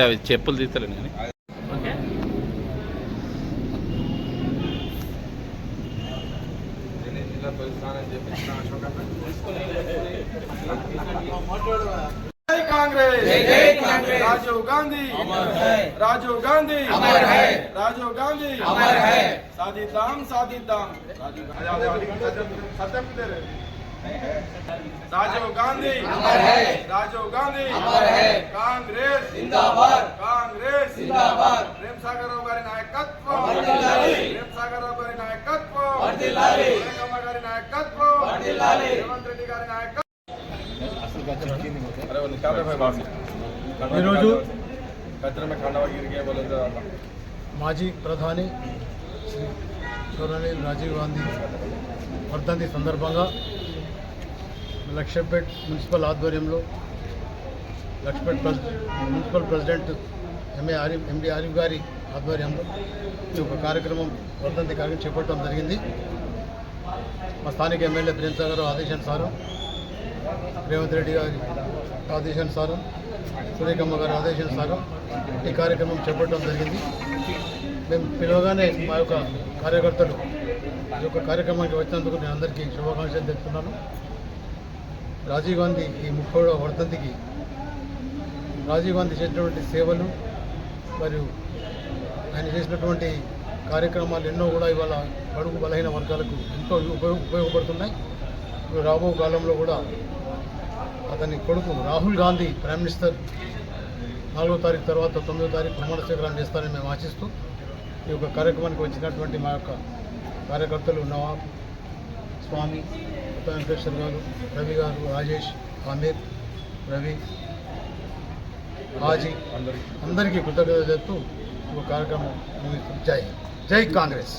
అవి చెప్పులు తీస్తలేను కానీ कांग्रेस राजीव गांधी राजीव गांधी राजीव गांधी साधिदाम साधिदाम राजीव गांधी राजीव गांधी कांग्रेस जिंदाबाद कांग्रेस जिंदाबाद प्रेम सागर राव गारी नायकत्व प्रेम सागर राव गारी नायकत्व कमल गारी नायकत्व रेवंत रेड्डी गारी नायकत्व ఈరోజు మాజీ ప్రధాని శ్రీ గౌరవనీయులు రాజీవ్ గాంధీ వర్ధంతి సందర్భంగా లక్ష్మీపేట్ మున్సిపల్ ఆధ్వర్యంలో లక్ష్మీపేట్ మున్సిపల్ ప్రెసిడెంట్ ఎండి ఆరిఫ్ గారి ఆధ్వర్యంలో ఈ ఒక కార్యక్రమం వర్ధంతి కార్యక్రమం చేపట్టడం జరిగింది. మా స్థానిక ఎమ్మెల్యే ప్రేమ్ సాగర్ ఆదేశానుసారం రేవంత్ రెడ్డి గారి ఆదేశానుసారం సురేఖమ్మ గారి ఆదేశానుసారం ఈ కార్యక్రమం చేపట్టడం జరిగింది. మేము పిలవగానే మా యొక్క కార్యకర్తలు ఈ యొక్క కార్యక్రమానికి వచ్చినందుకు నేను అందరికీ శుభాకాంక్షలు తెలుపుతున్నాను. రాజీవ్ గాంధీ ఈ 30వ వర్ధంతికి రాజీవ్ గాంధీ చేసినటువంటి సేవలు మరియు ఆయన చేసినటువంటి కార్యక్రమాలు ఎన్నో కూడా ఇవాళ బడుగు బలహీన వర్గాలకు ఎంతో ఉపయోగపడుతున్నాయి. రాబో కాలంలో కూడా అతని కొడుకు రాహుల్ గాంధీ ప్రైమ్ మినిస్టర్ 4వ తారీఖు తర్వాత 9వ తారీఖు ప్రమాణ స్వీకారం చేస్తారని మేము ఆశిస్తూ ఈ యొక్క కార్యక్రమానికి వచ్చినటువంటి మా యొక్క కార్యకర్తలు నవాబ్, స్వామి, వెంకటేశ్వర్ గారు, రవి గారు, రాజేష్, ఆమీర్, రవి, హాజీ అందరికీ కృతజ్ఞతలు చెప్తూ ఈ కార్యక్రమం జై కాంగ్రెస్.